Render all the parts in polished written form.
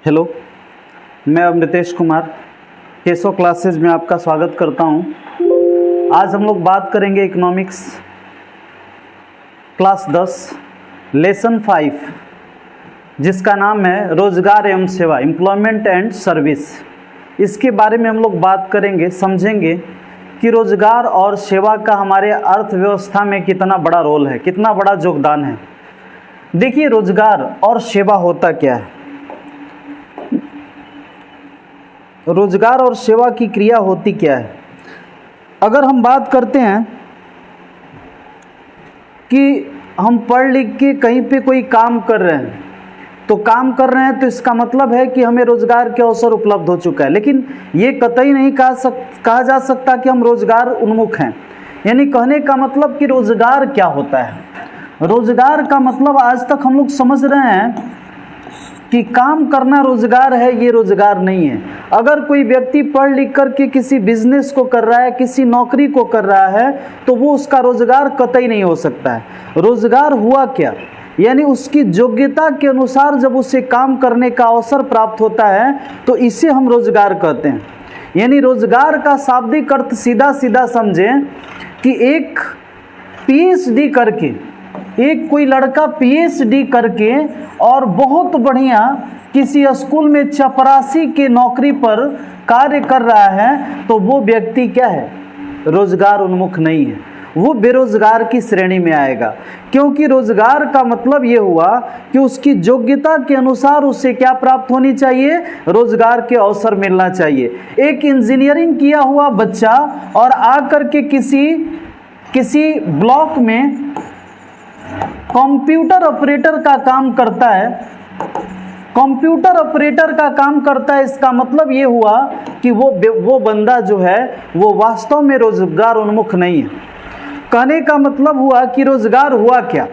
Hello, मैं Amritesh Kumar Keshav classes में आपका स्वागत करता हूं। आज हम लोग बात करेंगे इकोनॉमिक्स क्लास 10 लेसन 5, जिसका नाम है रोजगार एवं सेवा, एम्प्लॉयमेंट एंड सर्विस। इसके बारे में हम लोग बात करेंगे, समझेंगे कि रोजगार और सेवा का हमारे अर्थव्यवस्था में कितना बड़ा रोल है, कितना बड़ा योगदान है। देखिए, रोजगार और सेवा होता क्या है। रोजगार और सेवा की क्रिया होती क्या है। अगर हम बात करते हैं कि हम पढ़ लिख के कहीं पे कोई काम कर रहे हैं, तो काम कर रहे हैं तो इसका मतलब है कि हमें रोजगार के अवसर उपलब्ध हो चुका है। लेकिन ये कतई नहीं कहा जा सकता कि हम रोजगार उन्मुख हैं। यानी कहने का मतलब कि रोजगार क्या होता है। रोजगार का मतलब आज तक हम लोग समझ रहे हैं कि काम करना रोजगार है, ये रोजगार नहीं है। अगर कोई व्यक्ति पढ़ लिख कर के किसी बिजनेस को कर रहा है, किसी नौकरी को कर रहा है, तो वो उसका रोजगार कतई नहीं हो सकता है। रोजगार हुआ क्या, यानी उसकी योग्यता के अनुसार जब उसे काम करने का अवसर प्राप्त होता है तो इसे हम रोजगार कहते हैं। यानी रोजगार का शाब्दिक अर्थ सीधा सीधा समझें कि एक पीएचडी करके, एक कोई लड़का पीएचडी करके और बहुत बढ़िया किसी स्कूल में चपरासी के नौकरी पर कार्य कर रहा है, तो वो व्यक्ति क्या है, रोजगार उन्मुख नहीं है, वो बेरोजगार की श्रेणी में आएगा। क्योंकि रोजगार का मतलब ये हुआ कि उसकी योग्यता के अनुसार उसे क्या प्राप्त होनी चाहिए, रोजगार के अवसर मिलना चाहिए। एक इंजीनियरिंग किया हुआ बच्चा और आकर के किसी ब्लॉक में कंप्यूटर ऑपरेटर का काम करता है, कंप्यूटर ऑपरेटर का काम करता है, इसका मतलब ये हुआ कि वो बंदा जो है वो वास्तव में रोजगार उन्मुख नहीं है। कहने का मतलब हुआ कि रोजगार हुआ क्या,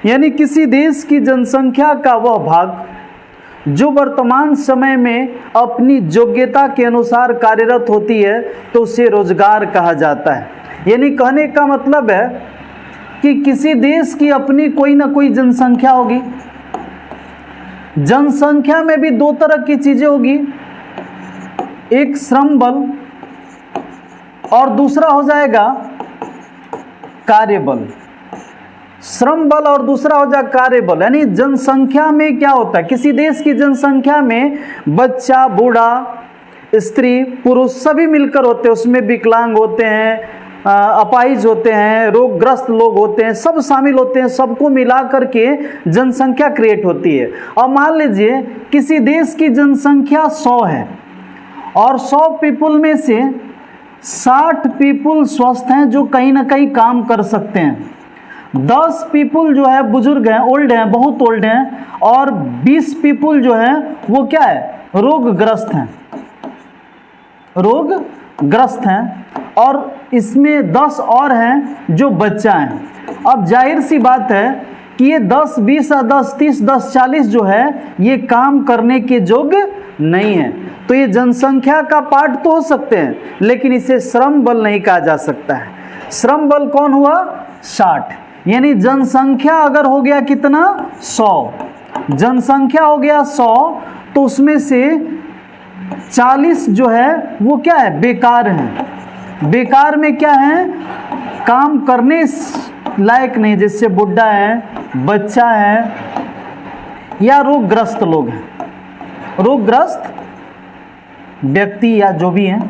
यानी किसी देश की जनसंख्या का वह भाग जो वर्तमान समय में अपनी योग्यता के अनुसार कार्यरत होती है, तो उसे रोजगार कहा जाता है। यानी कहने का मतलब है कि किसी देश की अपनी कोई ना कोई जनसंख्या होगी। जनसंख्या में भी दो तरह की चीजें होगी, एक श्रम बल और दूसरा हो जाएगा कार्यबल। श्रम बल और दूसरा हो जाएगा कार्यबल। यानी जनसंख्या में क्या होता है, किसी देश की जनसंख्या में बच्चा, बूढ़ा, स्त्री, पुरुष सभी मिलकर होते हैं। उसमें विकलांग होते हैं, अपाहिज होते हैं, रोगग्रस्त लोग होते हैं, सब शामिल होते हैं। सबको मिला करके जनसंख्या क्रिएट होती है। अब मान लीजिए किसी देश की जनसंख्या 100 है और 100 पीपुल में से 60 पीपुल स्वस्थ हैं जो कहीं ना कहीं काम कर सकते हैं। 10 पीपुल जो है बुजुर्ग हैं, ओल्ड हैं, बहुत ओल्ड हैं, और 20 पीपुल जो हैं वो क्या है, रोगग्रस्त हैं, रोगग्रस्त हैं, और इसमें 10 और हैं जो बच्चा हैं। अब जाहिर सी बात है कि ये 10, 20, 10, 30, 10, 40 जो है ये काम करने के योग्य नहीं है। तो ये जनसंख्या का पार्ट तो हो सकते हैं, लेकिन इसे श्रम बल नहीं कहा जा सकता है। श्रम बल कौन हुआ, 60। यानी जनसंख्या अगर हो गया कितना, 100, जनसंख्या हो गया 100, तो उसमें से 40 जो है वो क्या है, बेकार हैं। बेकार में क्या है, काम करने लायक नहीं, जैसे बुढ़ा है, बच्चा है, या रोगग्रस्त लोग हैं, रोगग्रस्त व्यक्ति या जो भी हैं।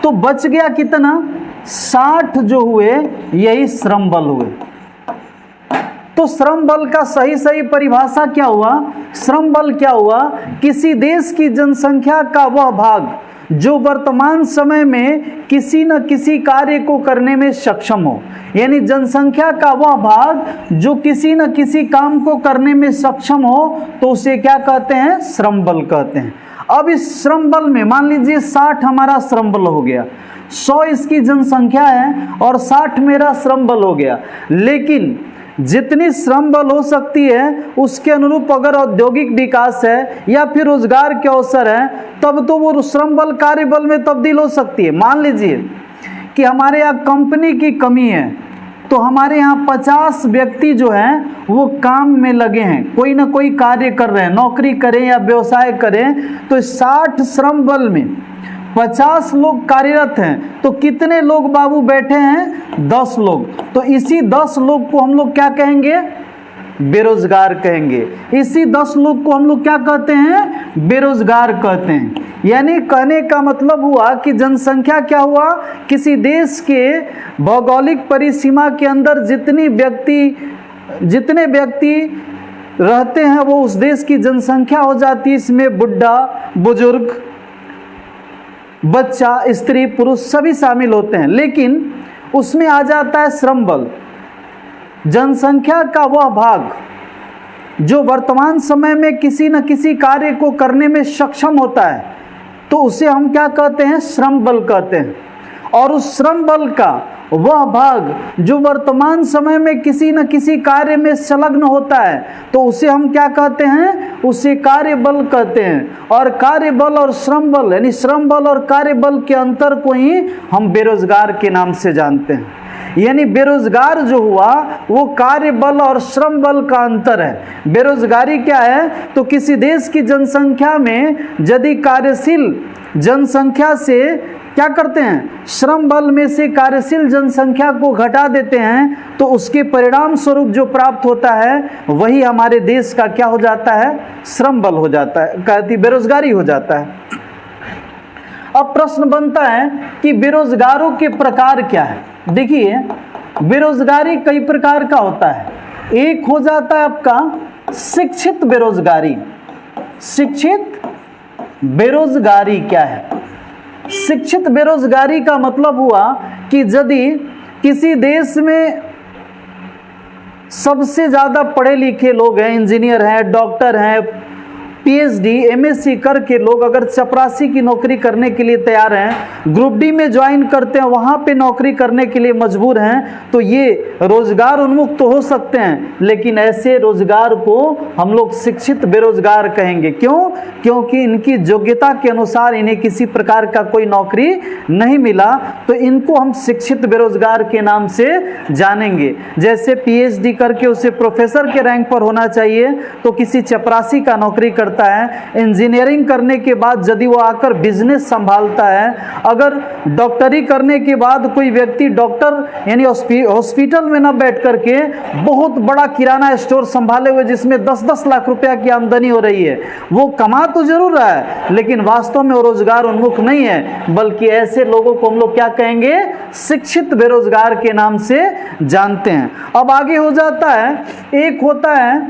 तो बच गया कितना, 60 जो हुए, यही श्रम बल हुए। तो श्रम बल का सही परिभाषा क्या हुआ, श्रम बल क्या हुआ, किसी देश की जनसंख्या का वह भाग जो वर्तमान समय में किसी न किसी कार्य को करने में सक्षम हो। यानी जनसंख्या का वह भाग जो किसी न किसी काम को करने में सक्षम हो, तो उसे क्या कहते हैं, श्रम बल कहते हैं। अब इस श्रम बल में मान लीजिए 60 हमारा श्रम बल हो गया, 100 इसकी जनसंख्या है और 60 मेरा श्रम बल हो गया। लेकिन जितनी श्रम बल हो सकती है उसके अनुरूप अगर औद्योगिक विकास है या फिर रोजगार के अवसर है, तब तो वो श्रम बल कार्य बल में तब्दील हो सकती है। मान लीजिए कि हमारे यहाँ कंपनी की कमी है, तो हमारे यहाँ 50 व्यक्ति जो हैं वो काम में लगे हैं, कोई ना कोई कार्य कर रहे हैं, नौकरी करें या व्यवसाय करें। तो 60 श्रम बल में 50 लोग कार्यरत हैं, तो कितने लोग बाबू बैठे हैं? 10 लोग। तो इसी 10 लोग को हम लोग क्या कहेंगे? बेरोजगार कहेंगे। इसी 10 लोग को हम लोग क्या कहते हैं? बेरोजगार कहते हैं। यानी कहने का मतलब हुआ कि जनसंख्या क्या हुआ, किसी देश के भौगोलिक परिसीमा के अंदर जितने व्यक्ति रहते हैं वो उस देश की जनसंख्या हो जाती है। इसमें बुढ़ा, बुजुर्ग, बच्चा, स्त्री, पुरुष सभी शामिल होते हैं। लेकिन उसमें आ जाता है श्रम बल, जनसंख्या का वह भाग जो वर्तमान समय में किसी न किसी कार्य को करने में सक्षम होता है, तो उसे हम क्या कहते हैं? श्रम बल कहते हैं। और उस श्रम बल का वह भाग जो वर्तमान समय में किसी न किसी कार्य में संलग्न होता है, तो उसे हम क्या कहते हैं? उसे कार्य बल कहते हैं। और कार्य बल और श्रम बल, यानी श्रम बल और कार्य बल के अंतर को ही हम बेरोजगार के नाम से जानते हैं। यानी बेरोजगार जो हुआ वो कार्य बल और श्रम बल का अंतर है। बेरोजगारी क्या है? तो किसी देश की जनसंख्या में यदि कार्यशील जनसंख्या से क्या करते हैं? श्रम बल में से कार्यशील जनसंख्या को घटा देते हैं, तो उसके परिणाम स्वरूप जो प्राप्त होता है वही हमारे देश का क्या हो जाता है? श्रम बल हो जाता है, कहती बेरोजगारी हो जाता है। अब प्रश्न बनता है कि बेरोजगारों के प्रकार क्या है? देखिए, बेरोजगारी कई प्रकार का होता है। एक हो जाता है आपका शिक्षित बेरोजगारी। शिक्षित बेरोजगारी क्या है? शिक्षित बेरोजगारी का मतलब हुआ कि यदि किसी देश में सबसे ज़्यादा पढ़े लिखे लोग हैं, इंजीनियर हैं, डॉक्टर हैं, पीएचडी, एमएससी करके लोग अगर चपरासी की नौकरी करने के लिए तैयार हैं, ग्रुप डी में ज्वाइन करते हैं, वहाँ पे नौकरी करने के लिए मजबूर हैं, तो ये रोजगार उन्मुक्त तो हो सकते हैं, लेकिन ऐसे रोजगार को हम लोग शिक्षित बेरोजगार कहेंगे। क्यों? क्योंकि इनकी योग्यता के अनुसार इन्हें किसी प्रकार का कोई नौकरी नहीं मिला, तो इनको हम शिक्षित बेरोजगार के नाम से जानेंगे। जैसे पीएचडी करके उसे प्रोफेसर के रैंक पर होना चाहिए, तो किसी चपरासी का नौकरी करता है। इंजीनियरिंग करने के बाद यदि वो आकर बिजनेस संभालता है, अगर डॉक्टरी करने के बाद कोई व्यक्ति डॉक्टर यानी हॉस्पिटल में न बैठ करके बहुत बड़ा किराना स्टोर संभाले हुए जिसमें 10-10 लाख रुपया की आमदनी हो रही है, वो कमा तो जरूर रहा है लेकिन वास्तव में वो रोजगार उन्मुख नहीं है, बल्कि ऐसे लोगों को हम लोग क्या कहेंगे? शिक्षित बेरोजगार के नाम से जानते हैं। अब आगे हो जाता है, एक होता है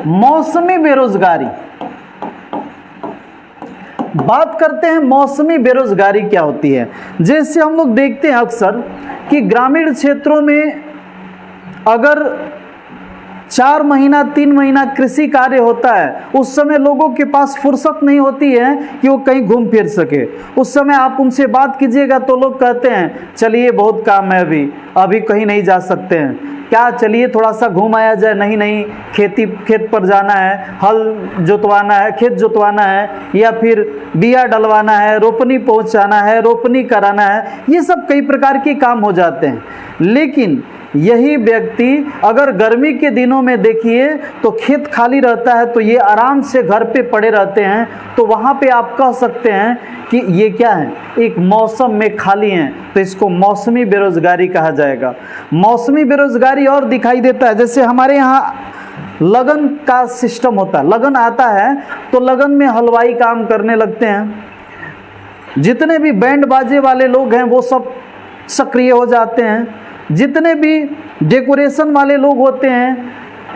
मौसमी बेरोजगारी। बात करते हैं मौसमी बेरोजगारी क्या होती है। जैसे हम लोग देखते हैं अक्सर कि ग्रामीण क्षेत्रों में अगर 4 महीना 3 महीना कृषि कार्य होता है, उस समय लोगों के पास फुर्सत नहीं होती है कि वो कहीं घूम फिर सके। उस समय आप उनसे बात कीजिएगा तो लोग कहते हैं चलिए बहुत काम है, अभी कहीं नहीं जा सकते हैं, क्या चलिए थोड़ा सा घूम आया जाए। नहीं, खेत पर जाना है, हल जोतवाना है, खेत जोतवाना है, या फिर बिया डलवाना है, रोपनी पहुंचाना है, रोपनी कराना है, ये सब कई प्रकार के काम हो जाते हैं। लेकिन यही व्यक्ति अगर गर्मी के दिनों में देखिए तो खेत खाली रहता है, तो ये आराम से घर पे पड़े रहते हैं, तो वहाँ पे आप कह सकते हैं कि ये क्या है? एक मौसम में खाली हैं, तो इसको मौसमी बेरोजगारी कहा जाएगा। मौसमी बेरोजगारी और दिखाई देता है, जैसे हमारे यहाँ लगन का सिस्टम होता है, लगन आता है तो लगन में हलवाई काम करने लगते हैं, जितने भी बैंड बाजे वाले लोग हैं वो सब सक्रिय हो जाते हैं, जितने भी डेकोरेशन वाले लोग होते हैं,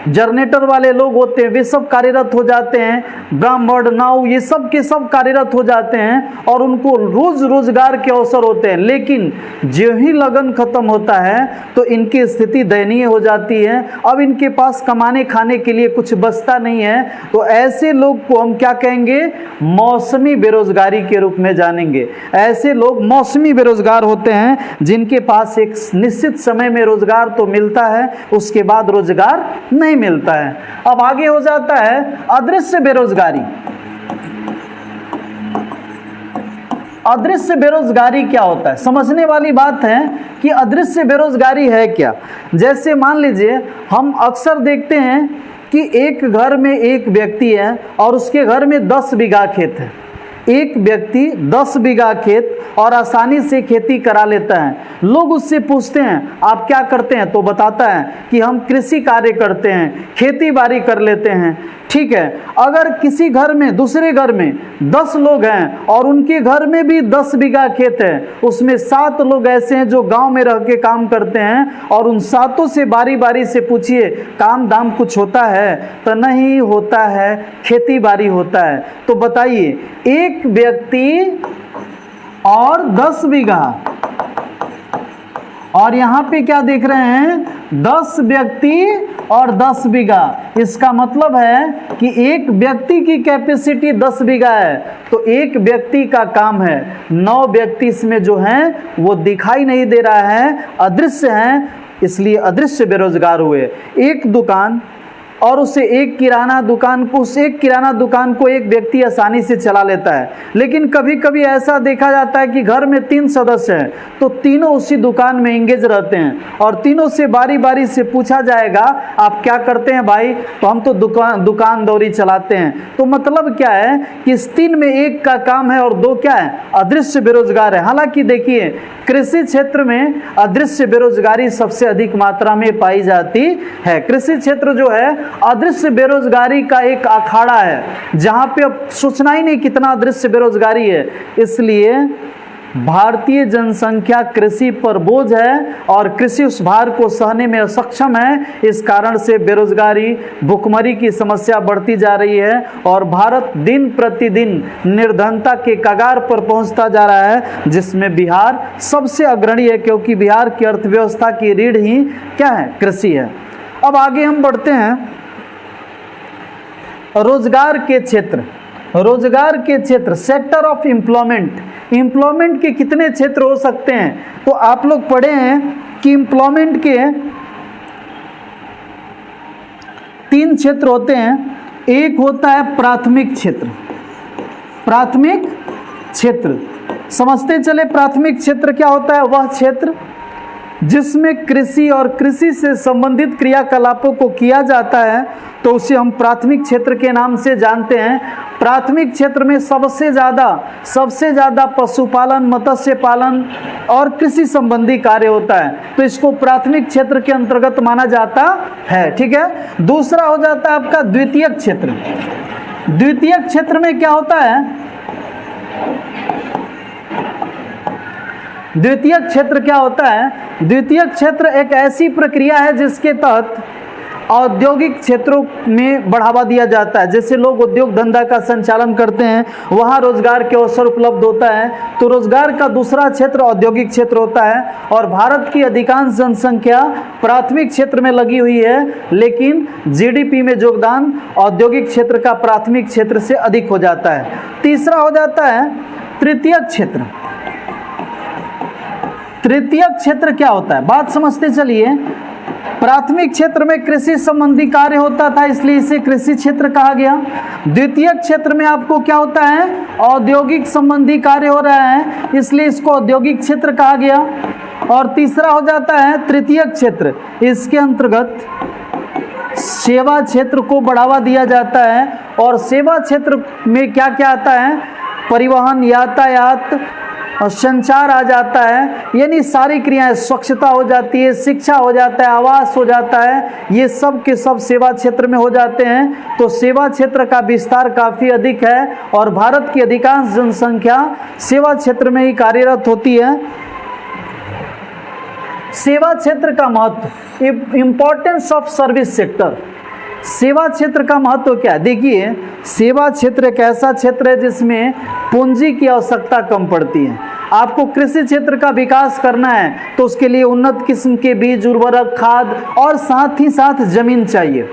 जनरेटर वाले लोग होते हैं, वे सब कार्यरत हो जाते हैं, ब्राह्मण, नाव, ये सब के सब कार्यरत हो जाते हैं और उनको रोज रोजगार के अवसर होते हैं। लेकिन जो ही लगन खत्म होता है तो इनकी स्थिति दयनीय हो जाती है, अब इनके पास कमाने खाने के लिए कुछ बचता नहीं है, तो ऐसे लोग को हम क्या कहेंगे? मौसमी बेरोजगारी के रूप में जानेंगे। ऐसे लोग मौसमी बेरोजगार होते हैं जिनके पास एक निश्चित समय में रोजगार तो मिलता है, उसके बाद रोजगार नहीं मिलता है। अब आगे हो जाता है अदृश्य बेरोजगारी। अदृश्य बेरोजगारी क्या होता है? समझने वाली बात है कि अदृश्य बेरोजगारी है क्या। जैसे मान लीजिए हम अक्सर देखते हैं कि एक घर में एक व्यक्ति है और उसके घर में 10 बीघा खेत है। एक व्यक्ति 10 बीघा खेत और आसानी से खेती करा लेता है। लोग उससे पूछते हैं आप क्या करते हैं, तो बताता है कि हम कृषि कार्य करते हैं, खेती बाड़ी कर लेते हैं। ठीक है, अगर किसी घर में, दूसरे घर में 10 लोग हैं और उनके घर में भी 10 बीघा खेत है, उसमें 7 लोग ऐसे हैं जो गांव में रह के काम करते हैं और उन 7 से बारी बारी से पूछिए काम दाम कुछ होता है तो नहीं होता है, खेती बाड़ी होता है। तो बताइए, एक व्यक्ति और 10 बीघा, और यहाँ पे क्या देख रहे हैं 10 व्यक्ति और 10 बीघा। इसका मतलब है कि एक व्यक्ति की कैपेसिटी 10 बीघा है, तो एक व्यक्ति का काम है। 9 व्यक्ति इसमें जो हैं वो दिखाई नहीं दे रहा है, अदृश्य हैं, इसलिए अदृश्य बेरोजगार हुए। एक दुकान और उसे एक किराना दुकान को, उस एक किराना दुकान को एक व्यक्ति आसानी से चला लेता है। लेकिन कभी कभी ऐसा देखा जाता है कि घर में 3 सदस्य हैं, तो तीनों उसी दुकान में एंगेज रहते हैं और तीनों से बारी बारी से पूछा जाएगा आप क्या करते हैं भाई, तो हम तो दुकानदौरी चलाते हैं। तो मतलब क्या है कि इस 3 में एक का काम है और 2 क्या है, अदृश्य बेरोजगार है। हालांकि देखिए कृषि क्षेत्र में अदृश्य बेरोजगारी सबसे अधिक मात्रा में पाई जाती है। कृषि क्षेत्र जो है अदृश्य बेरोजगारी का एक अखाड़ा है, जहां पे अब सोचना ही नहीं कितना अदृश्य बेरोजगारी है। इसलिए भारतीय जनसंख्या कृषि पर बोझ है और कृषि उस भार को सहने में असक्षम है। इस कारण से बेरोजगारी, भुखमरी की समस्या बढ़ती जा रही है और भारत दिन प्रतिदिन निर्धनता के कगार पर पहुंचता जा रहा है, जिसमें बिहार सबसे अग्रणी है, क्योंकि बिहार की अर्थव्यवस्था की रीढ़ ही क्या है, कृषि है। अब आगे हम बढ़ते हैं रोजगार के क्षेत्र। रोजगार के क्षेत्र, सेक्टर ऑफ एम्प्लॉयमेंट। एम्प्लॉयमेंट के कितने क्षेत्र हो सकते हैं? तो आप लोग पढ़े हैं कि एम्प्लॉयमेंट के 3 क्षेत्र होते हैं। एक होता है प्राथमिक क्षेत्र। प्राथमिक क्षेत्र समझते चले, प्राथमिक क्षेत्र क्या होता है? वह क्षेत्र जिसमें कृषि और कृषि से संबंधित क्रियाकलापों को किया जाता है, तो उसे हम प्राथमिक क्षेत्र के नाम से जानते हैं। प्राथमिक क्षेत्र में सबसे ज़्यादा पशुपालन, मत्स्य पालन और कृषि संबंधी कार्य होता है, तो इसको प्राथमिक क्षेत्र के अंतर्गत माना जाता है। ठीक है, दूसरा हो जाता है आपका द्वितीयक क्षेत्र। द्वितीयक क्षेत्र में क्या होता है? द्वितीयक क्षेत्र क्या होता है? द्वितीयक क्षेत्र एक ऐसी प्रक्रिया है जिसके तहत औद्योगिक क्षेत्रों में बढ़ावा दिया जाता है। जैसे लोग उद्योग धंधा का संचालन करते हैं, वहाँ रोजगार के अवसर उपलब्ध होता है, तो रोजगार का दूसरा क्षेत्र औद्योगिक क्षेत्र होता है। और भारत की अधिकांश जनसंख्या प्राथमिक क्षेत्र में लगी हुई है, लेकिन जीडीपी में योगदान औद्योगिक क्षेत्र का प्राथमिक क्षेत्र से अधिक हो जाता है। तीसरा हो जाता है तृतीयक क्षेत्र। तृतीयक क्षेत्र क्या होता है? बात समझते चलिए। प्राथमिक क्षेत्र में कृषि संबंधी कार्य होता था, इसलिए इसे कृषि क्षेत्र कहा गया। द्वितीयक क्षेत्र में आपको क्या होता है? औद्योगिक संबंधी कार्य हो रहा है, इसलिए इसको औद्योगिक क्षेत्र कहा गया। और तीसरा हो जाता है तृतीयक क्षेत्र। इसके अंतर्गत सेवा क्षेत्र को बढ़ावा दिया जाता है, और सेवा क्षेत्र में क्या क्या आता है? परिवहन, यातायात और संचार आ जाता है, यानी सारी क्रियाएं, स्वच्छता हो जाती है, शिक्षा हो जाता है, आवास हो जाता है, ये सब के सब सेवा क्षेत्र में हो जाते हैं। तो सेवा क्षेत्र का विस्तार काफ़ी अधिक है और भारत की अधिकांश जनसंख्या सेवा क्षेत्र में ही कार्यरत होती है। सेवा क्षेत्र का महत्व, इम्पोर्टेंस ऑफ सर्विस सेक्टर। सेवा क्षेत्र का महत्व क्या है? देखिए, सेवा क्षेत्र एक ऐसा क्षेत्र है जिसमें पूंजी की आवश्यकता कम पड़ती है। आपको कृषि क्षेत्र का विकास करना है तो उसके लिए उन्नत किस्म के बीज, उर्वरक, खाद और साथ ही साथ जमीन चाहिए,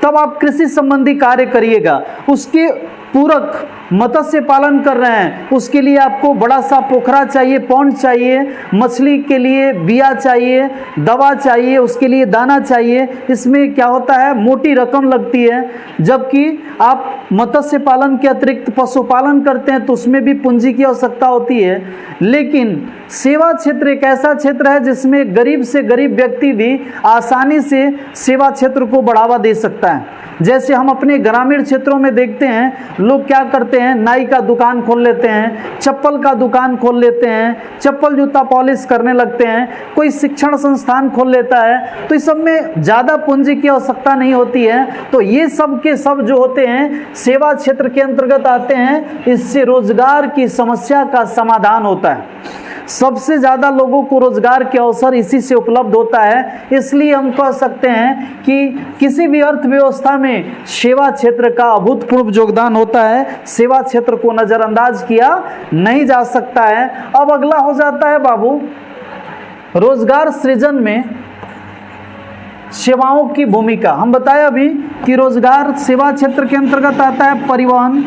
तब आप कृषि संबंधी कार्य करिएगा। उसके पूरक मत्स्य पालन कर रहे हैं, उसके लिए आपको बड़ा सा पोखरा चाहिए, पॉन्ड चाहिए, मछली के लिए बिया चाहिए, दवा चाहिए, उसके लिए दाना चाहिए। इसमें क्या होता है, मोटी रकम लगती है। जबकि आप मत्स्य पालन के अतिरिक्त पशुपालन करते हैं तो उसमें भी पूंजी की आवश्यकता होती है। लेकिन सेवा क्षेत्र एक ऐसा क्षेत्र है जिसमें गरीब से गरीब व्यक्ति भी आसानी से सेवा क्षेत्र को बढ़ावा दे सकता है। जैसे हम अपने ग्रामीण क्षेत्रों में देखते हैं, लोग क्या करते हैं, नाई का दुकान खोल लेते हैं, चप्पल का दुकान खोल लेते हैं, चप्पल जूता पॉलिश करने लगते हैं, कोई शिक्षण संस्थान खोल लेता है। तो इस सब में ज़्यादा पूंजी की आवश्यकता नहीं होती है। तो ये सब के सब जो होते हैं सेवा क्षेत्र के अंतर्गत आते हैं। इससे रोजगार की समस्या का समाधान होता है। सबसे ज़्यादा लोगों को रोजगार के अवसर इसी से उपलब्ध होता है। इसलिए हम कह सकते हैं कि किसी भी अर्थव्यवस्था में सेवा क्षेत्र का अभूतपूर्व योगदान होता है। सेवा क्षेत्र को नज़रअंदाज किया नहीं जा सकता है। अब अगला हो जाता है बाबू, रोजगार सृजन में सेवाओं की भूमिका। हम बताए अभी कि रोजगार सेवा क्षेत्र के अंतर्गत आता है परिवहन,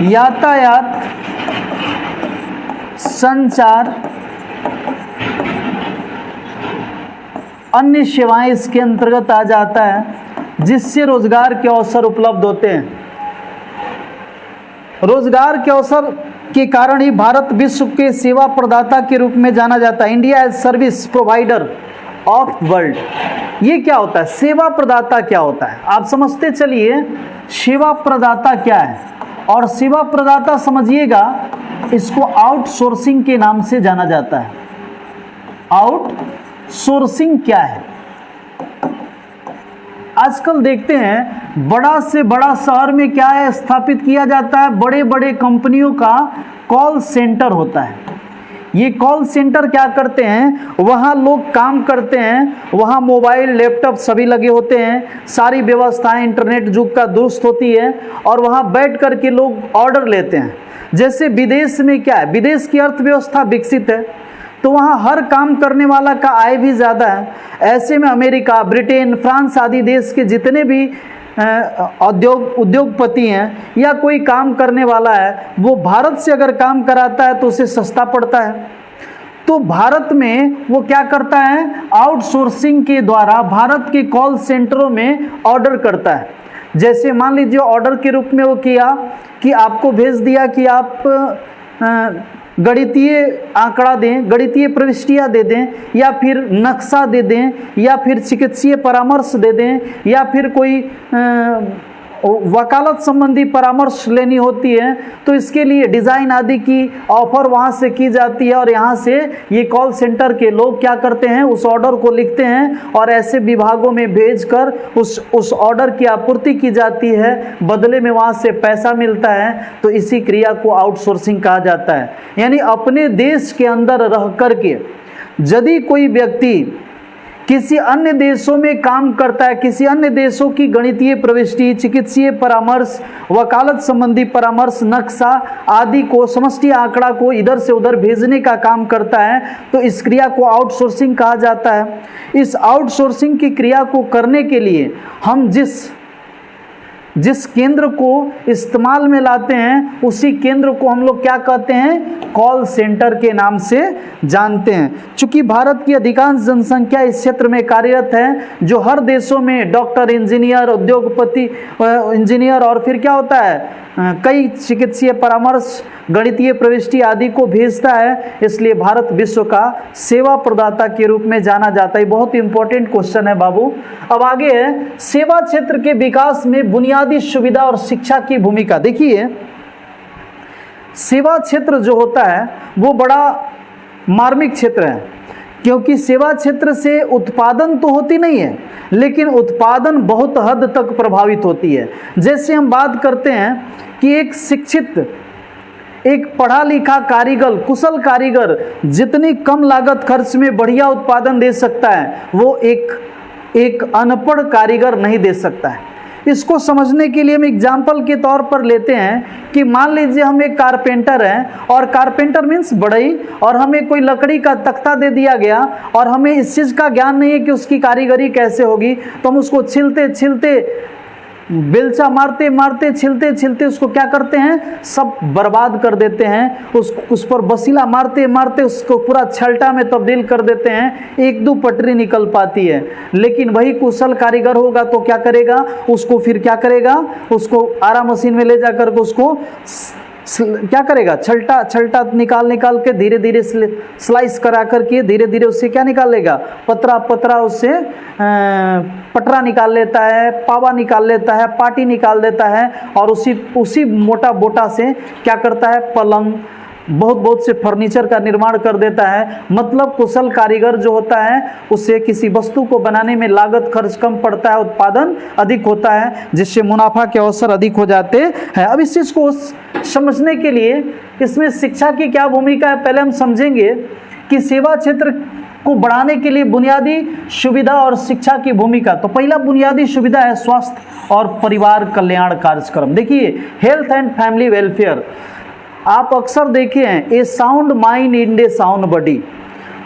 यातायात, संचार, अन्य सेवाएं इसके अंतर्गत आ जाता है, जिससे रोजगार के अवसर उपलब्ध होते हैं। रोजगार के अवसर के कारण ही भारत विश्व के सेवा प्रदाता के रूप में जाना जाता है। India as service provider of world. ये क्या होता है, सेवा प्रदाता क्या होता है, आप समझते चलिए सेवा प्रदाता क्या है। और सेवा प्रदाता समझिएगा, इसको आउटसोर्सिंग के नाम से जाना जाता है। आउटसोर्सिंग क्या है, आजकल देखते हैं बड़ा से बड़ा शहर में क्या है स्थापित किया जाता है, बड़े बड़े कंपनियों का कॉल सेंटर होता है। ये कॉल सेंटर क्या करते हैं, वहाँ लोग काम करते हैं, वहाँ मोबाइल लैपटॉप सभी लगे होते हैं, सारी व्यवस्थाएं इंटरनेट युग का दुरुस्त होती है और वहाँ बैठ कर के लोग ऑर्डर लेते हैं। जैसे विदेश में क्या है, विदेश की अर्थव्यवस्था विकसित है तो वहाँ हर काम करने वाला का आय भी ज़्यादा है। ऐसे में अमेरिका, ब्रिटेन, फ्रांस आदि देश के जितने भी उद्योगपति हैं या कोई काम करने वाला है, वो भारत से अगर काम कराता है तो उसे सस्ता पड़ता है। तो भारत में वो क्या करता है, आउटसोर्सिंग के द्वारा भारत के कॉल सेंटरों में ऑर्डर करता है। जैसे मान लीजिए ऑर्डर के रूप में वो किया कि आपको भेज दिया कि आप गणितीय आंकड़ा दें, गणितीय प्रविष्टियाँ दे दें, या फिर नक्शा दे दें, या फिर चिकित्सीय परामर्श दे दें, या फिर कोई वकालत संबंधी परामर्श लेनी होती है तो इसके लिए डिज़ाइन आदि की ऑफर वहाँ से की जाती है। और यहाँ से ये कॉल सेंटर के लोग क्या करते हैं, उस ऑर्डर को लिखते हैं और ऐसे विभागों में भेजकर उस ऑर्डर की आपूर्ति की जाती है, बदले में वहाँ से पैसा मिलता है। तो इसी क्रिया को आउटसोर्सिंग कहा जाता है। यानी अपने देश के अंदर रह करके यदि कोई व्यक्ति किसी अन्य देशों में काम करता है, किसी अन्य देशों की गणितीय प्रविष्टि, चिकित्सीय परामर्श, वकालत संबंधी परामर्श, नक्शा आदि को, समष्टि आंकड़ा को इधर से उधर भेजने का काम करता है, तो इस क्रिया को आउटसोर्सिंग कहा जाता है। इस आउटसोर्सिंग की क्रिया को करने के लिए हम जिस केंद्र को इस्तेमाल में लाते हैं उसी केंद्र को हम लोग क्या कहते हैं, कॉल सेंटर के नाम से जानते हैं। चूंकि भारत की अधिकांश जनसंख्या इस क्षेत्र में कार्यरत है, जो हर देशों में डॉक्टर, इंजीनियर, उद्योगपति, इंजीनियर और फिर क्या होता है, कई चिकित्सीय परामर्श, गणितीय प्रविष्टि आदि को भेजता है, इसलिए भारत विश्व का सेवा प्रदाता के रूप में जाना जाता है। बहुत इंपॉर्टेंट क्वेश्चन है बाबू। अब आगे है सेवा क्षेत्र के विकास में बुनियादी सुविधा और शिक्षा की भूमिका। देखिए सेवा क्षेत्र जो होता है वो बड़ा मार्मिक क्षेत्र है, क्योंकि सेवा क्षेत्र से उत्पादन तो होती नहीं है, लेकिन उत्पादन बहुत हद तक प्रभावित होती है। जैसे हम बात करते हैं कि एक शिक्षित, एक पढ़ा लिखा कारीगर, कुशल कारीगर जितनी कम लागत खर्च में बढ़िया उत्पादन दे सकता है, वो एक अनपढ़ कारीगर नहीं दे सकता है। इसको समझने के लिए हम एग्जाम्पल के तौर पर लेते हैं कि मान लीजिए हम एक कारपेंटर हैं, और कारपेंटर मीन्स बढ़ई, और हमें कोई लकड़ी का तख्ता दे दिया गया और हमें इस चीज़ का ज्ञान नहीं है कि उसकी कारीगरी कैसे होगी, तो हम उसको छिलते छिलते बेलचा मारते मारते छिलते छिलते उसको क्या करते हैं, सब बर्बाद कर देते हैं। उस पर बसीला मारते मारते उसको पूरा छलटा में तब्दील कर देते हैं, एक दो पटरी निकल पाती है। लेकिन वही कुशल कारीगर होगा तो क्या करेगा, उसको फिर क्या करेगा, उसको आरा मशीन में ले जाकर के उसको क्या करेगा, छलटा छलटा निकाल निकाल के धीरे धीरे स्लाइस करा करके धीरे धीरे उससे क्या निकालेगा, पतरा पतरा उससे पटरा निकाल लेता है, पावा निकाल लेता है, पाटी निकाल देता है, और उसी मोटा बोटा से क्या करता है, पलंग बहुत बहुत से फर्नीचर का निर्माण कर देता है। मतलब कुशल कारीगर जो होता है उससे किसी वस्तु को बनाने में लागत खर्च कम पड़ता है, उत्पादन अधिक होता है, जिससे मुनाफा के अवसर अधिक हो जाते हैं। अब इस चीज़ को समझने के लिए इसमें शिक्षा की क्या भूमिका है, पहले हम समझेंगे कि सेवा क्षेत्र को बढ़ाने के लिए बुनियादी सुविधा और शिक्षा की भूमिका। तो पहला बुनियादी सुविधा है स्वास्थ्य और परिवार कल्याण कार्यक्रम। देखिए, हेल्थ एंड फैमिली वेलफेयर। आप अक्सर देखे हैं, a sound mind in a sound body,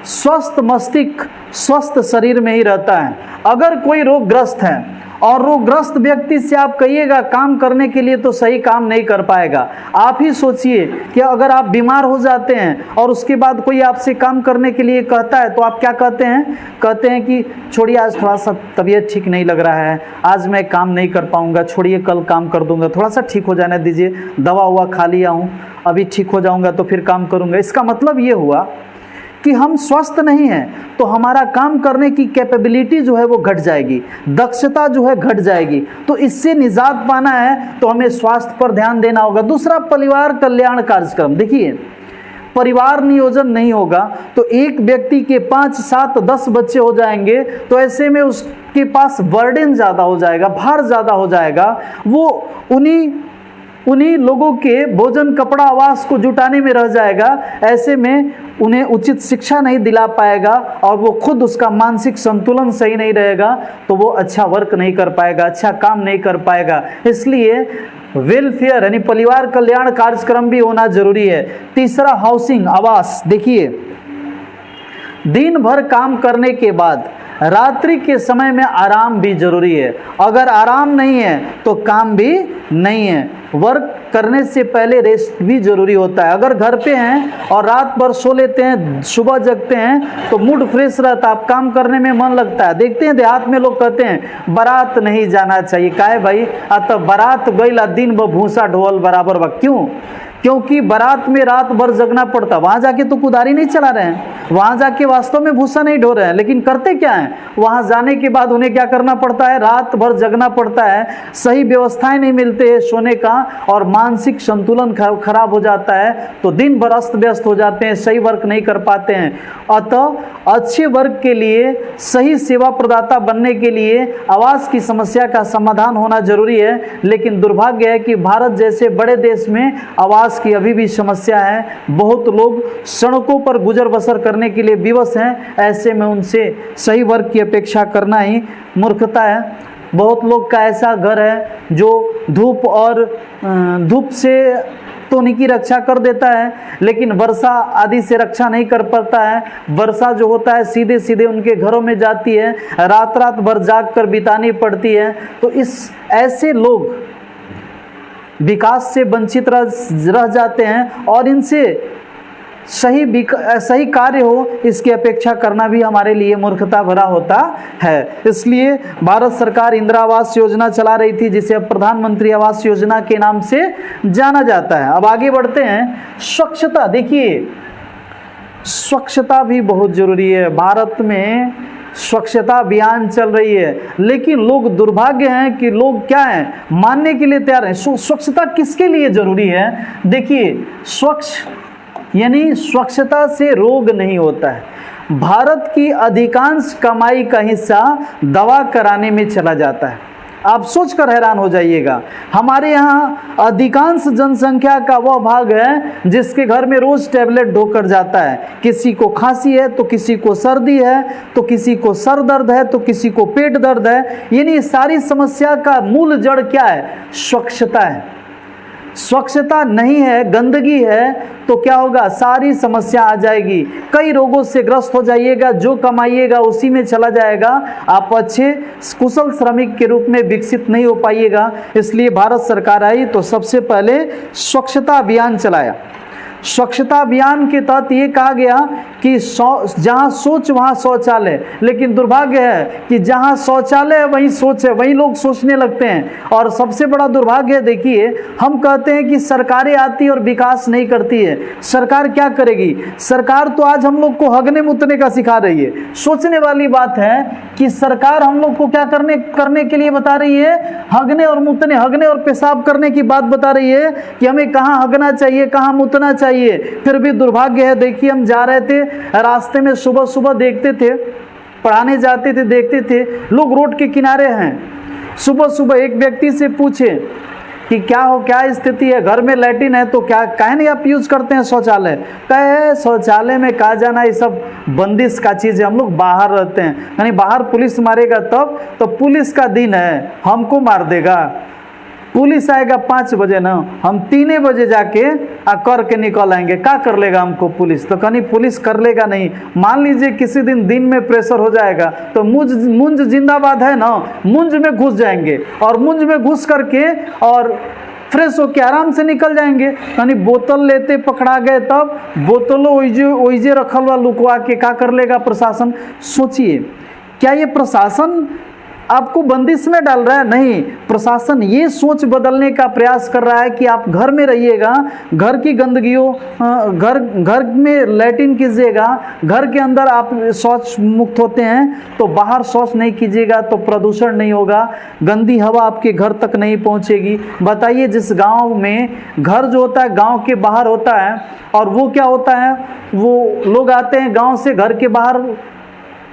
स्वस्थ मस्तिष्क स्वस्थ शरीर में ही रहता है। अगर कोई रोगग्रस्त है और रोगग्रस्त व्यक्ति से आप कहिएगा काम करने के लिए तो सही काम नहीं कर पाएगा। आप ही सोचिए कि अगर आप बीमार हो जाते हैं और उसके बाद कोई आपसे काम करने के लिए कहता है तो आप क्या कहते हैं, कहते हैं कि छोड़िए आज थोड़ा सा तबीयत ठीक नहीं लग रहा है, आज मैं काम नहीं कर पाऊंगा, छोड़िए कल काम कर दूंगा, थोड़ा सा ठीक हो जाने दीजिए, दवा हुआ खा लिया हूँ, अभी ठीक हो जाऊंगा तो फिर काम करूंगा। इसका मतलब ये हुआ कि हम स्वस्थ नहीं हैं तो हमारा काम करने की कैपेबिलिटी जो है वो घट जाएगी, दक्षता जो है घट जाएगी। तो इससे निजात पाना है तो हमें स्वास्थ्य पर ध्यान देना होगा। दूसरा, परिवार कल्याण कार्यक्रम। देखिए, परिवार नियोजन नहीं होगा तो एक व्यक्ति के 5, 7, 10 बच्चे हो जाएंगे, तो ऐसे में उसके पास बर्डन ज़्यादा हो जाएगा, भार ज़्यादा हो जाएगा। वो उन्हीं लोगों के भोजन कपड़ा आवास को जुटाने में रह जाएगा। ऐसे में उन्हें उचित शिक्षा नहीं दिला पाएगा और वो खुद उसका मानसिक संतुलन सही नहीं रहेगा, तो वो अच्छा वर्क नहीं कर पाएगा, अच्छा काम नहीं कर पाएगा। इसलिए वेलफेयर यानी परिवार कल्याण कार्यक्रम भी होना जरूरी है। तीसरा, हाउसिंग आवास। देखिए, दिन भर काम करने के बाद रात्रि के समय में आराम भी जरूरी है। अगर आराम नहीं है तो काम भी नहीं है। वर्क करने से पहले रेस्ट भी जरूरी होता है। अगर घर पे हैं और रात भर सो लेते हैं, सुबह जगते हैं तो मूड फ्रेश रहता है, आप काम करने में मन लगता है। देखते हैं देहात में लोग कहते हैं बारात नहीं जाना चाहिए, काहे भाई, तो बारात गईला दिन ब भूसा ढोल बराबर बा। क्यों? क्योंकि बारात में रात भर जगना पड़ता। वहाँ जाके तो कुदारी नहीं चला रहे हैं, वहाँ जाके वास्तव में भूसा नहीं ढो रहे हैं, लेकिन करते क्या हैं, वहाँ जाने के बाद उन्हें क्या करना पड़ता है, रात भर जगना पड़ता है, सही व्यवस्थाएं नहीं मिलते हैं सोने का और मानसिक संतुलन खराब हो जाता है, तो दिन भर अस्त व्यस्त हो जाते हैं, सही वर्क नहीं कर पाते हैं। अतः अच्छे वर्क के लिए, सही सेवा प्रदाता बनने के लिए आवास की समस्या का समाधान होना जरूरी है। लेकिन दुर्भाग्य है कि भारत जैसे बड़े देश में आवास की अभी भी समस्या है। बहुत लोग सड़कों पर गुजर बसर करने के लिए विवश हैं। ऐसे में उनसे सही वर्ग की अपेक्षा करना ही मूर्खता है। बहुत लोग का ऐसा घर है जो धूप से तो उनकी रक्षा कर देता है, लेकिन वर्षा आदि से रक्षा नहीं कर पाता है। वर्षा जो होता है सीधे सीधे उनके घरों में जाती है, रात रात भर जाग कर बितानी पड़ती है। तो ऐसे लोग विकास से वंचित रह जाते हैं और इनसे सही कार्य हो इसकी अपेक्षा करना भी हमारे लिए मूर्खता भरा होता है। इसलिए भारत सरकार इंदिरा आवास योजना चला रही थी, जिसे अब प्रधानमंत्री आवास योजना के नाम से जाना जाता है। अब आगे बढ़ते हैं। स्वच्छता। देखिए, स्वच्छता भी बहुत जरूरी है। भारत में स्वच्छता अभियान चल रही है, लेकिन लोग दुर्भाग्य हैं कि लोग क्या हैं, मानने के लिए तैयार हैं। स्वच्छता किसके लिए जरूरी है? देखिए, स्वच्छता से रोग नहीं होता है। भारत की अधिकांश कमाई का हिस्सा दवा कराने में चला जाता है। आप सोचकर हैरान हो जाइएगा, हमारे यहाँ अधिकांश जनसंख्या का वह भाग है जिसके घर में रोज टैबलेट ढोकर जाता है। किसी को खांसी है तो किसी को सर्दी है, तो किसी को सर दर्द है, तो किसी को पेट दर्द है। यानी सारी समस्या का मूल जड़ क्या है? स्वच्छता है। स्वच्छता नहीं है, गंदगी है, तो क्या होगा, सारी समस्या आ जाएगी, कई रोगों से ग्रस्त हो जाइएगा, जो कमाइएगा उसी में चला जाएगा, आप अच्छे कुशल श्रमिक के रूप में विकसित नहीं हो पाइएगा। इसलिए भारत सरकार आई तो सबसे पहले स्वच्छता अभियान चलाया। स्वच्छता अभियान के तहत ये कहा गया कि जहाँ सोच वहाँ शौचालय, लेकिन दुर्भाग्य है कि जहाँ शौचालय है वहीं सोच है, वहीं लोग सोचने लगते हैं। और सबसे बड़ा दुर्भाग्य है, देखिए हम कहते हैं कि सरकारें आती और विकास नहीं करती है। सरकार क्या करेगी? सरकार तो आज हम लोग को हगने मुतने का सिखा रही है। सोचने वाली बात है कि सरकार हम लोग को क्या करने के लिए बता रही है, हगने और मुतने, हगने और पेशाब करने की बात बता रही है कि हमें कहाँ हगना चाहिए, कहाँ मुतना चाहिए। फिर भी दुर्भाग्य है, देखिए हम जा रहे थे रास्ते में, सुबह सुबह देखते थे, पढ़ाने जाते थे, देखते थे लोग रोड के किनारे हैं। सुबह सुबह एक व्यक्ति से पूछे कि क्या स्थिति है, घर में लैट्रिन है तो क्या काहे नहीं आप यूज करते हैं शौचालय? कहे शौचालय में कहा जाना ये सब बंदिश का चीज़ है, हम लोग बाहर रहते हैं, यानी बाहर पुलिस मारेगा तब, तो पुलिस का दिन है, हमको मार देगा। पुलिस आएगा 5 बजे ना, हम 3 बजे जाके कर के निकल आएंगे, क्या कर लेगा हमको पुलिस? तो कहीं पुलिस कर लेगा नहीं। मान लीजिए किसी दिन में प्रेशर हो जाएगा तो मुंज जिंदाबाद है ना, मुंज में घुस जाएंगे और मुंज में घुस करके और फ्रेश होके आराम से निकल जाएंगे। यानी बोतल लेते पकड़ा गए तब बोतलों ओइजे रखल हुआ लुकवा के क्या कर लेगा प्रशासन? सोचिए, क्या ये प्रशासन आपको बंदिश में डाल रहा है? नहीं, प्रशासन ये सोच बदलने का प्रयास कर रहा है कि आप घर में रहिएगा, घर की गंदगियों, घर में लैट्रिन कीजिएगा, घर के अंदर आप शौच मुक्त होते हैं तो बाहर शौच नहीं कीजिएगा तो प्रदूषण नहीं होगा, गंदी हवा आपके घर तक नहीं पहुंचेगी। बताइए, जिस गांव में घर जो होता है गांव के बाहर होता है, और वो क्या होता है, वो लोग आते हैं गांव से घर के बाहर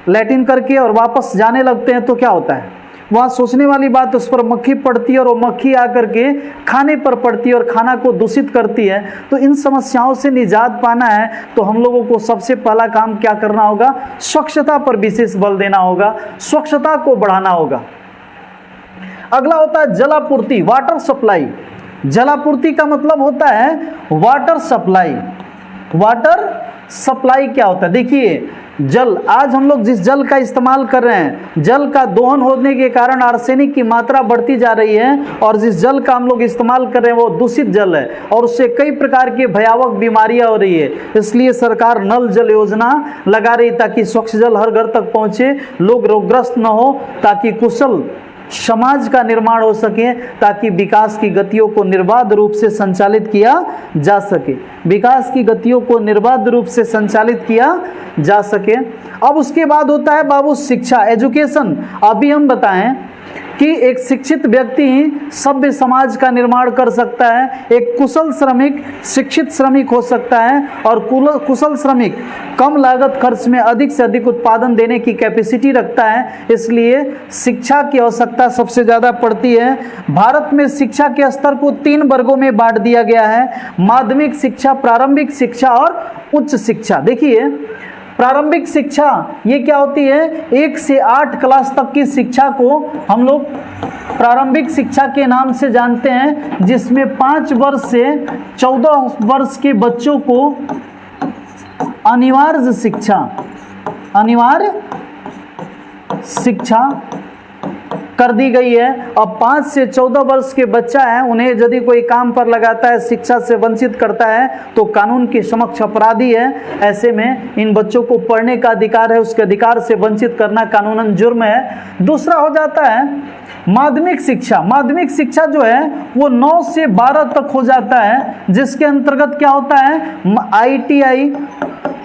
लैट्रिन करके और वापस जाने लगते हैं, तो क्या होता है वहाँ? सोचने वाली बात, उस पर मक्खी पड़ती है और वो मक्खी आकर के खाने पर पड़ती है और खाना को दूषित करती है। तो इन समस्याओं से निजात पाना है तो हम लोगों को सबसे पहला काम क्या करना होगा? स्वच्छता पर विशेष बल देना होगा, स्वच्छता को बढ़ाना होगा। अगला होता है जलापूर्ति, वाटर सप्लाई। जलापूर्ति का मतलब होता है वाटर सप्लाई। वाटर सप्लाई क्या होता है? देखिए, जल, आज हम लोग जिस जल का इस्तेमाल कर रहे हैं, जल का दोहन होने के कारण आर्सेनिक की मात्रा बढ़ती जा रही है, और जिस जल का हम लोग इस्तेमाल कर रहे हैं वो दूषित जल है और उससे कई प्रकार की भयावह बीमारियां हो रही है। इसलिए सरकार नल जल योजना लगा रही ताकि स्वच्छ जल हर घर तक पहुंचे, लोग रोगग्रस्त न हो, ताकि कुशल समाज का निर्माण हो सके, ताकि विकास की गतियों को निर्बाध रूप से संचालित किया जा सके, विकास की गतियों को निर्बाध रूप से संचालित किया जा सके। अब उसके बाद होता है बाबू शिक्षा, एजुकेशन। अभी हम बताएं कि एक शिक्षित व्यक्ति ही सभ्य समाज का निर्माण कर सकता है। एक कुशल श्रमिक शिक्षित श्रमिक हो सकता है, और कुशल श्रमिक कम लागत खर्च में अधिक से अधिक उत्पादन देने की कैपेसिटी रखता है। इसलिए शिक्षा की आवश्यकता सबसे ज़्यादा पड़ती है। भारत में शिक्षा के स्तर को 3 वर्गों में बांट दिया गया है: माध्यमिक शिक्षा, प्रारंभिक शिक्षा और उच्च शिक्षा। देखिए, प्रारंभिक शिक्षा ये क्या होती है? 1 से 8 क्लास तक की शिक्षा को हम लोग प्रारंभिक शिक्षा के नाम से जानते हैं, जिसमें 5 वर्ष से 14 वर्ष के बच्चों को अनिवार्य शिक्षा कर दी गई है। अब 5 से 14 वर्ष के बच्चा है, उन्हें यदि कोई काम पर लगाता है, शिक्षा से वंचित करता है, तो कानून के समक्ष अपराधी है। ऐसे में इन बच्चों को पढ़ने का अधिकार है, उसके अधिकार से वंचित करना कानूनन जुर्म है। दूसरा हो जाता है माध्यमिक शिक्षा। माध्यमिक शिक्षा जो है वो 9 से 12 तक हो जाता है, जिसके अंतर्गत क्या होता है? ITI,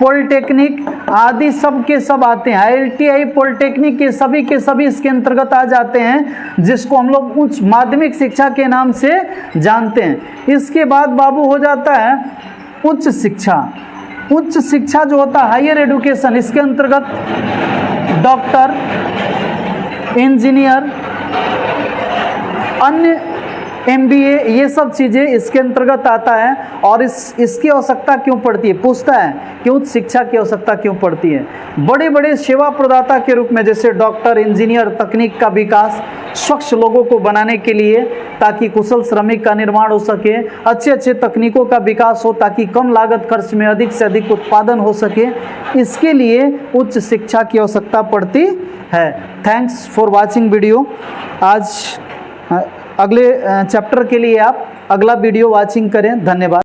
पॉलिटेक्निक आदि सब के सब आते हैं। ITI, पॉलिटेक्निक के सभी इसके अंतर्गत आ जाते हैं, जिसको हम लोग उच्च माध्यमिक शिक्षा के नाम से जानते हैं। इसके बाद बाबू हो जाता है उच्च शिक्षा। उच्च शिक्षा जो होता है हायर एजुकेशन, इसके अंतर्गत डॉक्टर, इंजीनियर, अन्य MBA, ये सब चीज़ें इसके अंतर्गत आता है। और इसकी आवश्यकता क्यों पड़ती है, पूछता है कि उच्च शिक्षा की आवश्यकता क्यों पड़ती है। बड़े बड़े सेवा प्रदाता के रूप में जैसे डॉक्टर, इंजीनियर, तकनीक का विकास, स्वच्छ लोगों को बनाने के लिए ताकि कुशल श्रमिक का निर्माण हो सके, अच्छे अच्छे तकनीकों का विकास हो ताकि कम लागत खर्च में अधिक से अधिक उत्पादन हो सके, इसके लिए उच्च शिक्षा की आवश्यकता पड़ती है। Thanks for watching video. आज अगले चैप्टर के लिए आप अगला वीडियो वॉचिंग करें। धन्यवाद।